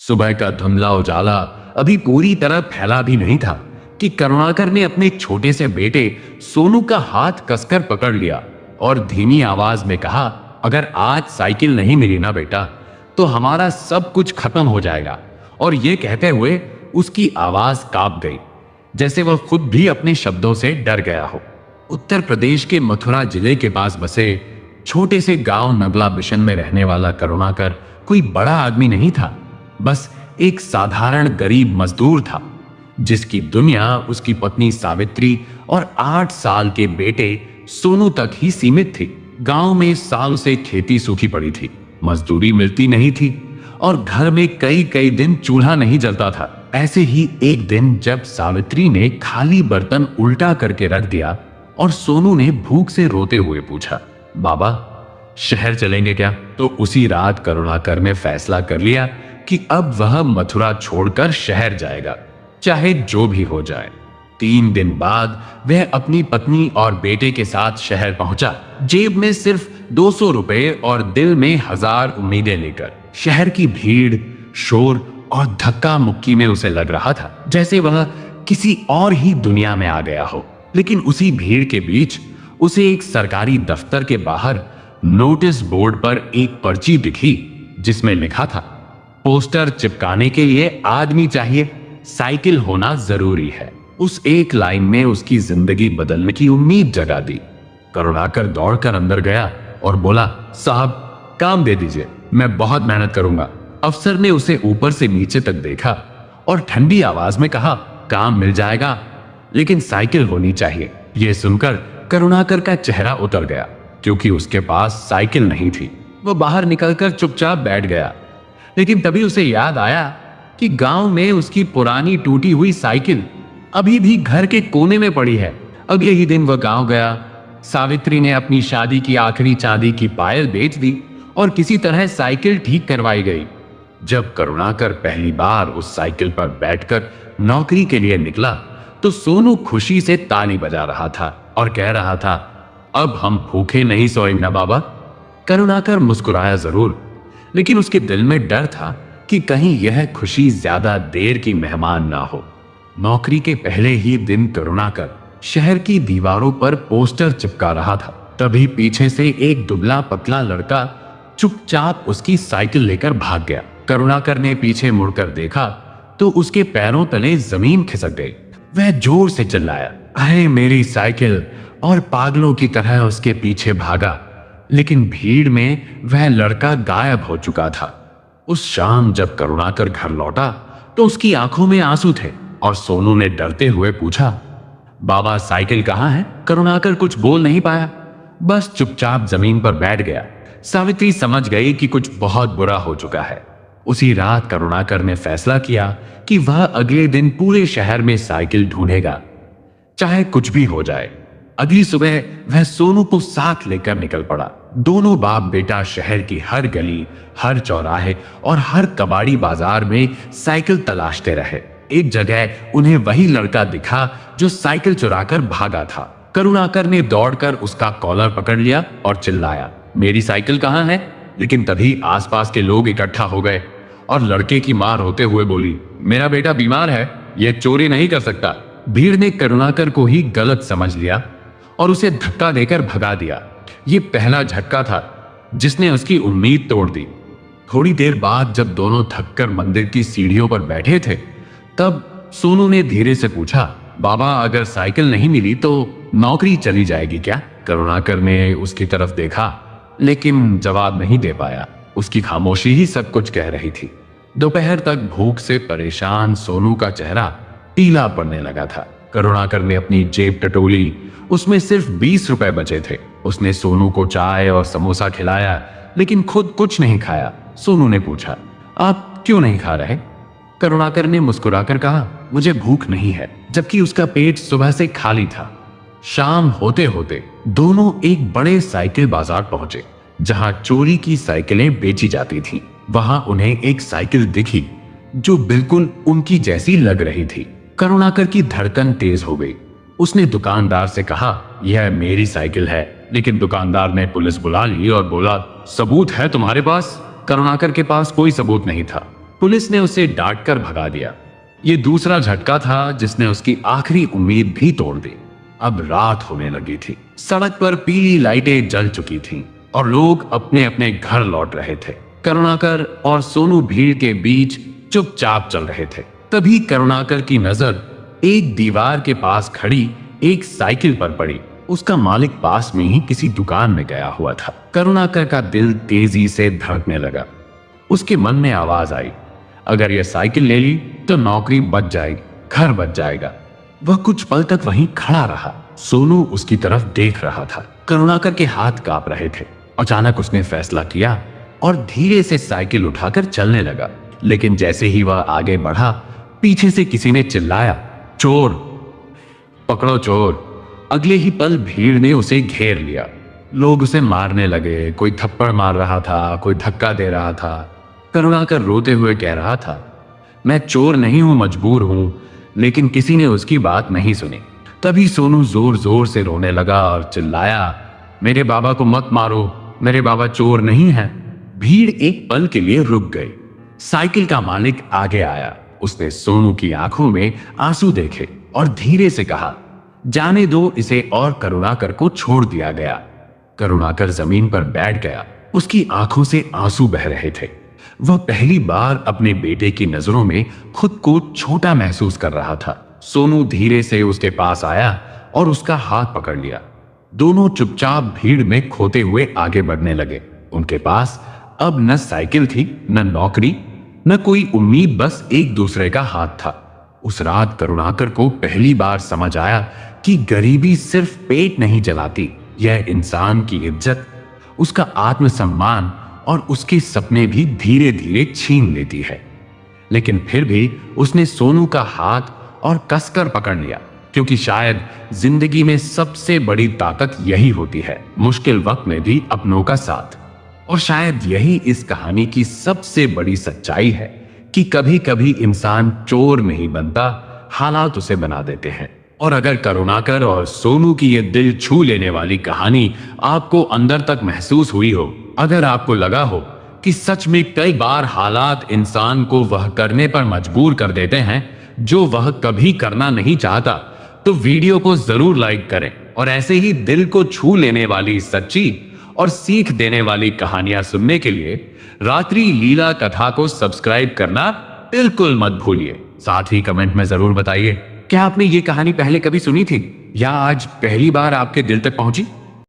सुबह का धुंधला उजाला अभी पूरी तरह फैला भी नहीं था कि करुणाकर ने अपने छोटे से बेटे सोनू का हाथ कसकर पकड़ लिया और धीमी आवाज में कहा, अगर आज साइकिल नहीं मिली ना बेटा, तो हमारा सब कुछ खत्म हो जाएगा। और ये कहते हुए उसकी आवाज कांप गई, जैसे वह खुद भी अपने शब्दों से डर गया हो। उत्तर प्रदेश के मथुरा जिले के पास बसे छोटे से गांव नगला बिशन में रहने वाला करुणाकर कोई बड़ा आदमी नहीं था, बस एक साधारण गरीब मजदूर था जिसकी दुनिया उसकी पत्नी सावित्री और 8 साल के बेटे सोनू तक ही सीमित थी। गांव में साल से खेती सूखी पड़ी थी, मजदूरी मिलती नहीं थी और घर में कई कई दिन चूल्हा नहीं जलता था। ऐसे ही एक दिन जब सावित्री ने खाली बर्तन उल्टा करके रख दिया और सोनू ने भूख से रोते हुए पूछा, बाबा शहर चलेंगे क्या? तो उसी रात करुणाकर ने फैसला कर लिया कि अब वह मथुरा छोड़कर शहर जाएगा, चाहे जो भी हो जाए। 3 दिन बाद वह अपनी पत्नी और बेटे के साथ शहर पहुंचा, जेब में सिर्फ 200 रुपए और दिल में 1000 उम्मीदें लेकर। शहर की भीड़, शोर और धक्का मुक्की में उसे लग रहा था जैसे वह किसी और ही दुनिया में आ गया हो। लेकिन उसी भीड़ के बीच उसे एक सरकारी दफ्तर के बाहर नोटिस बोर्ड पर एक पर्ची दिखी जिसमें लिखा था, पोस्टर चिपकाने के लिए आदमी चाहिए, साइकिल होना जरूरी है। उस एक लाइन में उसकी जिंदगी बदलने की उम्मीद जगा दी। करुणाकर दौड़कर अंदर गया और बोला, साहब काम दे दीजिए, मैं बहुत मेहनत करूंगा। अफसर ने उसे ऊपर से नीचे तक देखा और ठंडी आवाज में कहा, काम मिल जाएगा, लेकिन साइकिल होनी चाहिए। यह सुनकर करुणाकर का चेहरा उतर गया, क्योंकि उसके पास साइकिल नहीं थी। वो बाहर निकलकर चुपचाप बैठ गया, लेकिन तभी उसे याद आया कि गांव में उसकी पुरानी टूटी हुई साइकिल अभी भी घर के कोने में पड़ी है। अगले ही दिन वह गांव गया। सावित्री ने अपनी शादी की आखिरी चांदी की पायल बेच दी और किसी तरह साइकिल ठीक करवाई गई। जब करुणाकर पहली बार उस साइकिल पर बैठकर नौकरी के लिए निकला तो सोनू खुशी से ताली बजा रहा था और कह रहा था, अब हम भूखे नहीं सोएंगे ना बाबा। करुणाकर मुस्कुराया जरूर, लेकिन उसके दिल में डर था कि कहीं यह खुशी ज्यादा देर की मेहमान ना हो। नौकरी के पहले ही दिन करुणाकर शहर की दीवारों पर पोस्टर चिपका रहा था। तभी पीछे से एक दुबला पतला लड़का चुपचाप उसकी साइकिल लेकर भाग गया। करुणाकर ने पीछे मुड़कर देखा तो उसके पैरों तले जमीन खिसक गई। वह जोर से चिल्लाया, अरे मेरी साइकिल, और पागलों की तरह उसके पीछे भागा। लेकिन भीड़ में वह लड़का गायब हो चुका था। उस शाम जब करुणाकर घर लौटा तो उसकी आंखों में आंसू थे और सोनू ने डरते हुए पूछा, बाबा साइकिल कहाँ है? करुणाकर कुछ बोल नहीं पाया, बस चुपचाप जमीन पर बैठ गया। सावित्री समझ गई कि कुछ बहुत बुरा हो चुका है। उसी रात करुणाकर ने फैसला किया कि वह अगले दिन पूरे शहर में साइकिल ढूंढेगा, चाहे कुछ भी हो जाए। अगली सुबह वह सोनू को साथ लेकर निकल पड़ा। दोनों बाप बेटा शहर की हर गली, हर चौराहे और हर कबाड़ी बाजार में साइकिल तलाशते रहे। एक जगह उन्हें वही लड़का दिखा जो साइकिल चुराकर भागा था। करुणाकर ने दौड़कर उसका कॉलर पकड़ लिया और चिल्लाया, मेरी साइकिल कहाँ है? लेकिन तभी आसपास के लोग इकट्ठा हो गए और लड़के की मां रोते हुए बोली, मेरा बेटा बीमार है, यह चोरी नहीं कर सकता। भीड़ ने करुणाकर को ही गलत समझ लिया और उसे धक्का देकर भगा दिया। ये पहला झटका था जिसने उसकी उम्मीद तोड़ दी। थोड़ी देर बाद जब दोनों थककर मंदिर की सीढ़ियों पर बैठे थे, तब सोनू ने धीरे से पूछा, बाबा अगर साइकिल नहीं मिली तो नौकरी चली जाएगी क्या? करुणाकर ने उसकी तरफ देखा, लेकिन जवाब नहीं दे पाया। उसकी खामोशी ही सब कुछ कह रही थी। दोपहर तक भूख से परेशान सोनू का चेहरा पीला पड़ने लगा था। करुणाकर ने अपनी जेब टटोली, उसमें सिर्फ 20 रुपए बचे थे। उसने सोनू को चाय और समोसा खिलाया, लेकिन खुद कुछ नहीं खाया। सोनू ने पूछा, आप क्यों नहीं खा रहे? करुणाकर ने मुस्कुराकर कहा, मुझे भूख नहीं है, जबकि उसका पेट सुबह से खाली था। शाम होते होते दोनों एक बड़े साइकिल बाजार पहुंचे, जहां चोरी की साइकिलें बेची जाती थीं। वहां उन्हें एक साइकिल दिखी जो बिल्कुल उनकी जैसी लग रही थी। करुणाकर की धड़कन तेज हो गई। उसने दुकानदार से कहा, यह मेरी साइकिल है। लेकिन दुकानदार ने पुलिस बुला ली और बोला, सबूत है तुम्हारे पास? करुणाकर के पास कोई सबूत नहीं था। पुलिस ने उसे डांट कर भगा दिया। ये दूसरा झटका था जिसने उसकी आखिरी उम्मीद भी तोड़ दी। अब रात होने लगी थी, सड़क पर पीली लाइटें जल चुकी थीं और लोग अपने अपने घर लौट रहे थे। करुणाकर और सोनू भीड़ के बीच चुपचाप चल रहे थे। तभी करुणाकर की नजर एक दीवार के पास खड़ी एक साइकिल पर पड़ी। उसका मालिक पास में ही किसी दुकान में गया हुआ था। करुणाकर का दिल तेजी से धड़कने लगा। उसके मन में आवाज आई, अगर यह साइकिल ले ली तो नौकरी बच जाएगी, घर बच जाएगा। वह कुछ पल तक वहीं खड़ा रहा। सोनू उसकी तरफ देख रहा था। करुणाकर के हाथ कांप रहे थे। अचानक उसने फैसला किया और धीरे से साइकिल उठाकर चलने लगा। लेकिन जैसे ही वह आगे बढ़ा, पीछे से किसी ने चिल्लाया, चोर पकड़ो चोर। अगले ही पल भीड़ ने उसे घेर लिया। लोग उसे मारने लगे। कोई थप्पड़ मार रहा था, कोई धक्का दे रहा था। करुणाकर रोते हुए कह रहा था, मैं चोर नहीं हूं, मजबूर हूं। लेकिन किसी ने उसकी बात नहीं सुनी। तभी सोनू जोर जोर से रोने लगा और चिल्लाया, मेरे बाबा को मत मारो, मेरे बाबा चोर नहीं है। भीड़ एक पल के लिए रुक गई। साइकिल का मालिक आगे आया। उसने सोनू की आंखों में आंसू देखे और धीरे से कहा, जाने दो इसे। और करुणाकर को छोड़ दिया गया। करुणाकर जमीन पर बैठ गया। उसकी आंखों से आंसू बह रहे थे। वह पहली बार अपने बेटे की नजरों में खुद को छोटा महसूस कर रहा था। सोनू धीरे से उसके पास आया और उसका हाथ पकड़ लिया। दोनों चुपचाप भीड़ में खोते हुए आगे बढ़ने लगे। उनके पास अब न साइकिल थी, न नौकरी, न कोई उम्मीद, बस एक दूसरे का हाथ था। उस रात करुणाकर को पहली बार समझ आया कि गरीबी सिर्फ पेट नहीं जलाती, यह इंसान की इज्जत, उसका आत्मसम्मान और उसके सपने भी धीरे धीरे छीन लेती है। लेकिन फिर भी उसने सोनू का हाथ और कसकर पकड़ लिया, क्योंकि शायद जिंदगी में सबसे बड़ी ताकत यही होती है, मुश्किल वक्त में भी अपनों का साथ। और शायद यही इस कहानी की सबसे बड़ी सच्चाई है कि कभी कभी इंसान चोर नहीं बनता, हालात उसे बना देते हैं। और अगर करुणाकर और सोनू की ये दिल छू लेने वाली कहानी आपको अंदर तक महसूस हुई हो, अगर आपको लगा हो कि सच में कई बार हालात इंसान को वह करने पर मजबूर कर देते हैं जो वह कभी करना नहीं चाहता, तो वीडियो को जरूर लाइक करें और ऐसे ही दिल को छू लेने वाली सच्ची और सीख देने वाली कहानियां सुनने के लिए रात्रि लीला कथा को सब्सक्राइब करना बिल्कुल मत भूलिए। साथ ही कमेंट में जरूर बताइए, क्या आपने ये कहानी पहले कभी सुनी थी या आज पहली बार आपके दिल तक पहुंची?